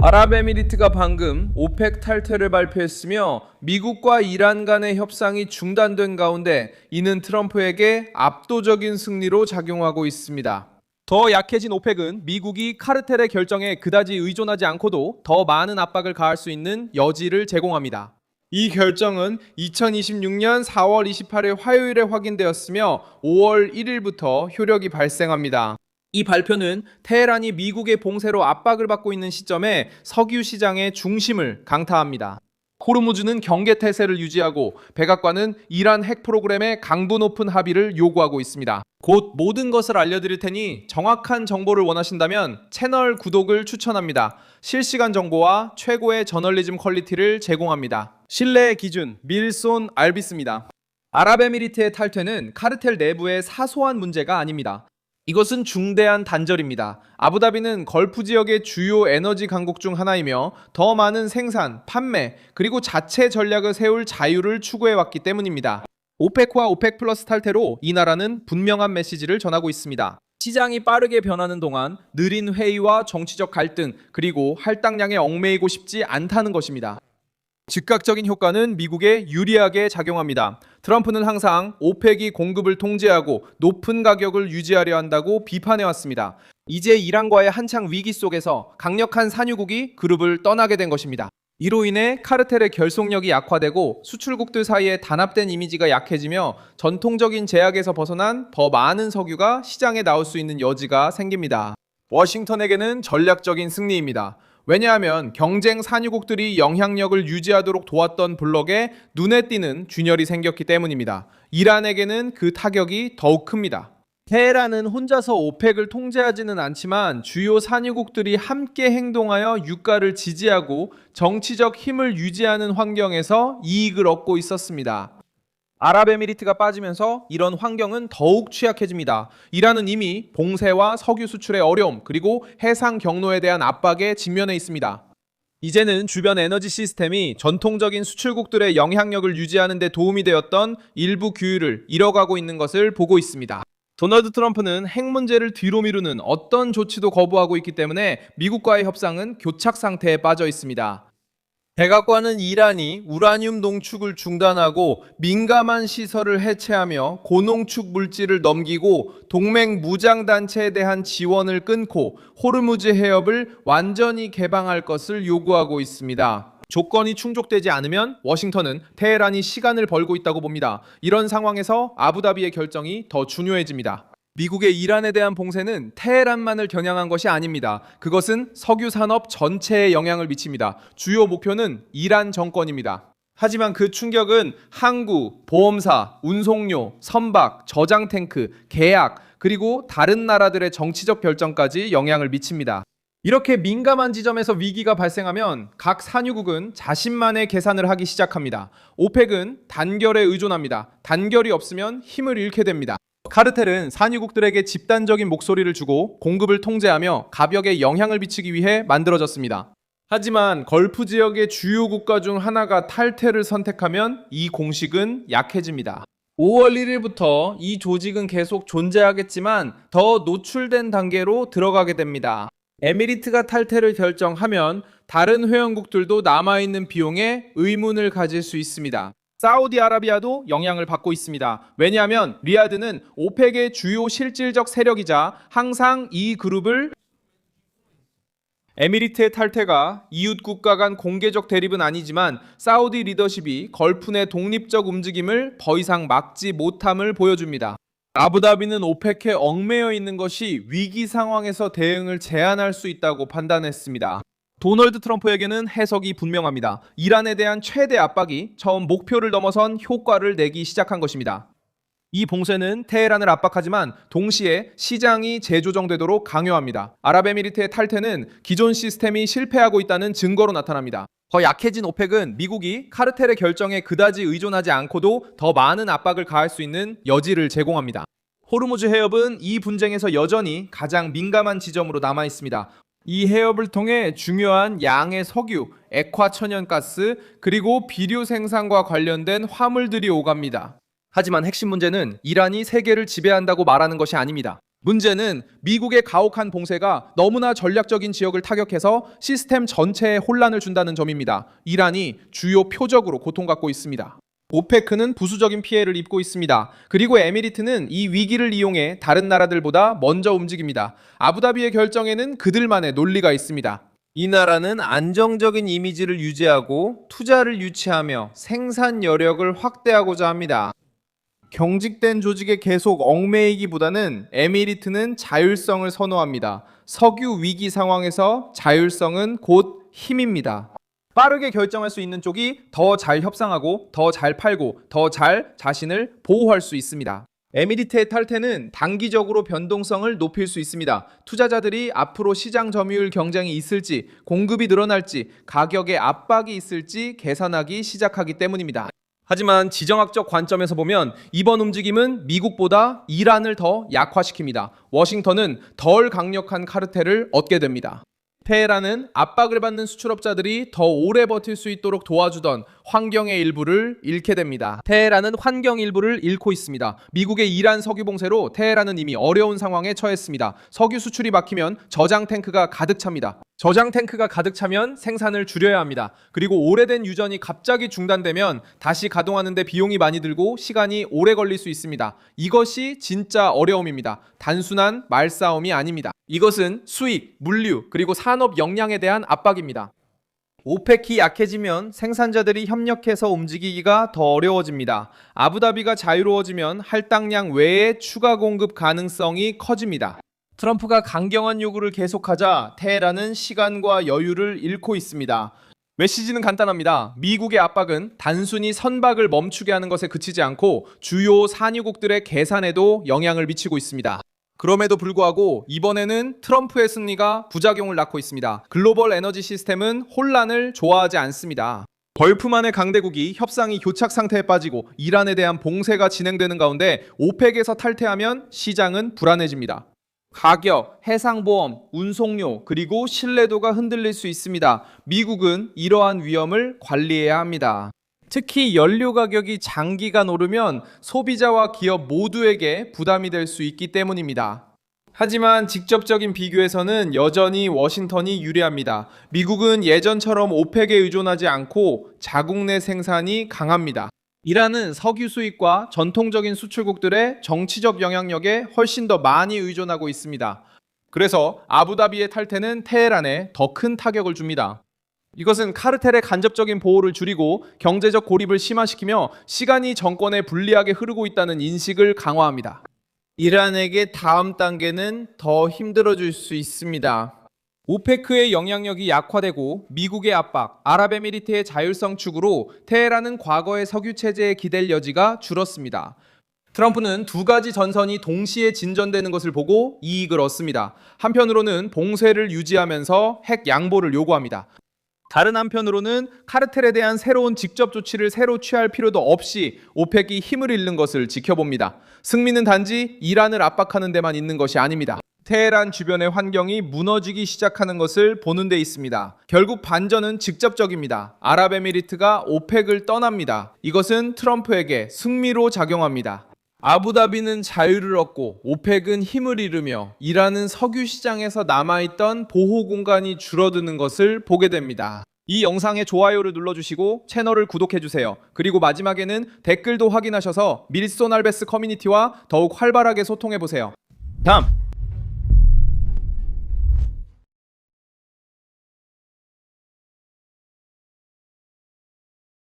아랍에미리트가 방금 오펙 탈퇴를 발표했으며 미국과 이란 간의 협상이 중단된 가운데 이는 트럼프에게 압도적인 승리로 작용하고 있습니다. 더 약해진 오펙은 미국이 카르텔의 결정에 그다지 의존하지 않고도 더 많은 압박을 가할 수 있는 여지를 제공합니다. 이 결정은 2026년 4월 28일 화요일에 확인되었으며 5월 1일부터 효력이 발생합니다. 이 발표는 테헤란이 미국의 봉쇄로 압박을 받고 있는 시점에 석유 시장의 중심을 강타합니다. 호르무즈는 경계 태세를 유지하고 백악관은 이란 핵 프로그램의 강도 높은 합의를 요구하고 있습니다. 곧 모든 것을 알려드릴 테니 정확한 정보를 원하신다면 채널 구독을 추천합니다. 실시간 정보와 최고의 저널리즘 퀄리티를 제공합니다. 신뢰의 기준 밀손 알비스입니다. 아랍에미리트의 탈퇴는 카르텔 내부의 사소한 문제가 아닙니다. 이것은 중대한 단절입니다. 아부다비는 걸프 지역의 주요 에너지 강국 중 하나이며 더 많은 생산, 판매, 그리고 자체 전략을 세울 자유를 추구해왔기 때문입니다. 오펙과 오펙 플러스 탈퇴로 이 나라는 분명한 메시지를 전하고 있습니다. 시장이 빠르게 변하는 동안 느린 회의와 정치적 갈등, 그리고 할당량에 얽매이고 싶지 않다는 것입니다. 즉각적인 효과는 미국에 유리하게 작용합니다. 트럼프는 항상 오펙이 공급을 통제하고 높은 가격을 유지하려 한다고 비판해왔습니다. 이제 이란과의 한창 위기 속에서 강력한 산유국이 그룹을 떠나게 된 것입니다. 이로 인해 카르텔의 결속력이 약화되고 수출국들 사이에 단합된 이미지가 약해지며 전통적인 제약에서 벗어난 더 많은 석유가 시장에 나올 수 있는 여지가 생깁니다. 워싱턴에게는 전략적인 승리입니다. 왜냐하면 경쟁 산유국들이 영향력을 유지하도록 도왔던 블록에 눈에 띄는 균열이 생겼기 때문입니다. 이란에게는 그 타격이 더욱 큽니다. 테헤란은 혼자서 오펙을 통제하지는 않지만 주요 산유국들이 함께 행동하여 유가를 지지하고 정치적 힘을 유지하는 환경에서 이익을 얻고 있었습니다. 아랍에미리트가 빠지면서 이런 환경은 더욱 취약해집니다. 이란은 이미 봉쇄와 석유 수출의 어려움, 그리고 해상 경로에 대한 압박에 직면해 있습니다. 이제는 주변 에너지 시스템이 전통적인 수출국들의 영향력을 유지하는 데 도움이 되었던 일부 규율을 잃어가고 있는 것을 보고 있습니다. 도널드 트럼프는 핵 문제를 뒤로 미루는 어떤 조치도 거부하고 있기 때문에 미국과의 협상은 교착 상태에 빠져 있습니다. 백악관은 이란이 우라늄 농축을 중단하고 민감한 시설을 해체하며 고농축 물질을 넘기고 동맹 무장단체에 대한 지원을 끊고 호르무즈 해협을 완전히 개방할 것을 요구하고 있습니다. 조건이 충족되지 않으면 워싱턴은 테헤란이 시간을 벌고 있다고 봅니다. 이런 상황에서 아부다비의 결정이 더 중요해집니다. 미국의 이란에 대한 봉쇄는 테헤란만을 겨냥한 것이 아닙니다. 그것은 석유 산업 전체에 영향을 미칩니다. 주요 목표는 이란 정권입니다. 하지만 그 충격은 항구, 보험사, 운송료, 선박, 저장 탱크, 계약, 그리고 다른 나라들의 정치적 결정까지 영향을 미칩니다. 이렇게 민감한 지점에서 위기가 발생하면 각 산유국은 자신만의 계산을 하기 시작합니다. 오펙은 단결에 의존합니다. 단결이 없으면 힘을 잃게 됩니다. 카르텔은 산유국들에게 집단적인 목소리를 주고 공급을 통제하며 가격에 영향을 미치기 위해 만들어졌습니다. 하지만 걸프 지역의 주요 국가 중 하나가 탈퇴를 선택하면 이 공식은 약해집니다. 5월 1일부터 이 조직은 계속 존재하겠지만 더 노출된 단계로 들어가게 됩니다. 에미리트가 탈퇴를 결정하면 다른 회원국들도 남아있는 비용에 의문을 가질 수 있습니다. 사우디아라비아도 영향을 받고 있습니다. 왜냐하면 리야드는 오펙의 주요 실질적 세력이자 항상 이 그룹을 에미리트의 탈퇴가 이웃 국가 간 공개적 대립은 아니지만 사우디 리더십이 걸프 내 독립적 움직임을 더 이상 막지 못함을 보여줍니다. 아부다비는 오펙에 얽매여 있는 것이 위기 상황에서 대응을 제한할 수 있다고 판단했습니다. 도널드 트럼프에게는 해석이 분명합니다. 이란에 대한 최대 압박이 처음 목표를 넘어선 효과를 내기 시작한 것입니다. 이 봉쇄는 테헤란을 압박하지만 동시에 시장이 재조정되도록 강요합니다. 아랍에미리트의 탈퇴는 기존 시스템이 실패하고 있다는 증거로 나타납니다. 더 약해진 오펙은 미국이 카르텔의 결정에 그다지 의존하지 않고도 더 많은 압박을 가할 수 있는 여지를 제공합니다. 호르무즈 해협은 이 분쟁에서 여전히 가장 민감한 지점으로 남아 있습니다. 이 해협을 통해 중요한 양의 석유, 액화 천연가스, 그리고 비료 생산과 관련된 화물들이 오갑니다. 하지만 핵심 문제는 이란이 세계를 지배한다고 말하는 것이 아닙니다. 문제는 미국의 가혹한 봉쇄가 너무나 전략적인 지역을 타격해서 시스템 전체에 혼란을 준다는 점입니다. 이란이 주요 표적으로 고통받고 있습니다. 오페크는 부수적인 피해를 입고 있습니다. 그리고 에미리트는 이 위기를 이용해 다른 나라들보다 먼저 움직입니다. 아부다비의 결정에는 그들만의 논리가 있습니다. 이 나라는 안정적인 이미지를 유지하고 투자를 유치하며 생산 여력을 확대하고자 합니다. 경직된 조직에 계속 얽매이기보다는 에미리트는 자율성을 선호합니다. 석유 위기 상황에서 자율성은 곧 힘입니다. 빠르게 결정할 수 있는 쪽이 더 잘 협상하고 더 잘 팔고 더 잘 자신을 보호할 수 있습니다. 에미리트의 탈퇴는 단기적으로 변동성을 높일 수 있습니다. 투자자들이 앞으로 시장 점유율 경쟁이 있을지, 공급이 늘어날지, 가격에 압박이 있을지 계산하기 시작하기 때문입니다. 하지만 지정학적 관점에서 보면 이번 움직임은 미국보다 이란을 더 약화시킵니다. 워싱턴은 덜 강력한 카르텔을 얻게 됩니다. 테헤란은 압박을 받는 수출업자들이 더 오래 버틸 수 있도록 도와주던 환경의 일부를 잃게 됩니다. 테헤란은 환경 일부를 잃고 있습니다. 미국의 이란 석유 봉쇄로 테헤란은 이미 어려운 상황에 처했습니다. 석유 수출이 막히면 저장 탱크가 가득 찹니다. 저장 탱크가 가득 차면 생산을 줄여야 합니다. 그리고 오래된 유전이 갑자기 중단되면 다시 가동하는 데 비용이 많이 들고 시간이 오래 걸릴 수 있습니다. 이것이 진짜 어려움입니다. 단순한 말싸움이 아닙니다. 이것은 수익, 물류, 그리고 산업 역량에 대한 압박입니다. 오펙이 약해지면 생산자들이 협력해서 움직이기가 더 어려워집니다. 아부다비가 자유로워지면 할당량 외에 추가 공급 가능성이 커집니다. 트럼프가 강경한 요구를 계속하자 테헤란은 시간과 여유를 잃고 있습니다. 메시지는 간단합니다. 미국의 압박은 단순히 선박을 멈추게 하는 것에 그치지 않고 주요 산유국들의 계산에도 영향을 미치고 있습니다. 그럼에도 불구하고 이번에는 트럼프의 승리가 부작용을 낳고 있습니다. 글로벌 에너지 시스템은 혼란을 좋아하지 않습니다. 걸프만의 강대국이 협상이 교착 상태에 빠지고 이란에 대한 봉쇄가 진행되는 가운데 오펙에서 탈퇴하면 시장은 불안해집니다. 가격, 해상보험, 운송료, 그리고 신뢰도가 흔들릴 수 있습니다. 미국은 이러한 위험을 관리해야 합니다. 특히 연료 가격이 장기간 오르면 소비자와 기업 모두에게 부담이 될 수 있기 때문입니다. 하지만 직접적인 비교에서는 여전히 워싱턴이 유리합니다. 미국은 예전처럼 오펙에 의존하지 않고 자국 내 생산이 강합니다. 이란은 석유 수입과 전통적인 수출국들의 정치적 영향력에 훨씬 더 많이 의존하고 있습니다. 그래서 아부다비의 탈퇴는 테헤란에 더 큰 타격을 줍니다. 이것은 카르텔의 간접적인 보호를 줄이고 경제적 고립을 심화시키며 시간이 정권에 불리하게 흐르고 있다는 인식을 강화합니다. 이란에게 다음 단계는 더 힘들어질 수 있습니다. 오페크의 영향력이 약화되고 미국의 압박, 아랍에미리트의 자율성 축으로 테헤란은 과거의 석유 체제에 기댈 여지가 줄었습니다. 트럼프는 두 가지 전선이 동시에 진전되는 것을 보고 이익을 얻습니다. 한편으로는 봉쇄를 유지하면서 핵 양보를 요구합니다. 다른 한편으로는 카르텔에 대한 새로운 직접 조치를 새로 취할 필요도 없이 오펙이 힘을 잃는 것을 지켜봅니다. 승리는 단지 이란을 압박하는 데만 있는 것이 아닙니다. 테헤란 주변의 환경이 무너지기 시작하는 것을 보는 데 있습니다. 결국 반전은 직접적입니다. 아랍에미리트가 오펙을 떠납니다. 이것은 트럼프에게 승리로 작용합니다. 아부다비는 자유를 얻고 오펙은 힘을 잃으며 이란은 석유 시장에서 남아있던 보호 공간이 줄어드는 것을 보게 됩니다. 이 영상에 좋아요를 눌러주시고 채널을 구독해주세요. 그리고 마지막에는 댓글도 확인하셔서 밀손 알베스 커뮤니티와 더욱 활발하게 소통해보세요. 다음!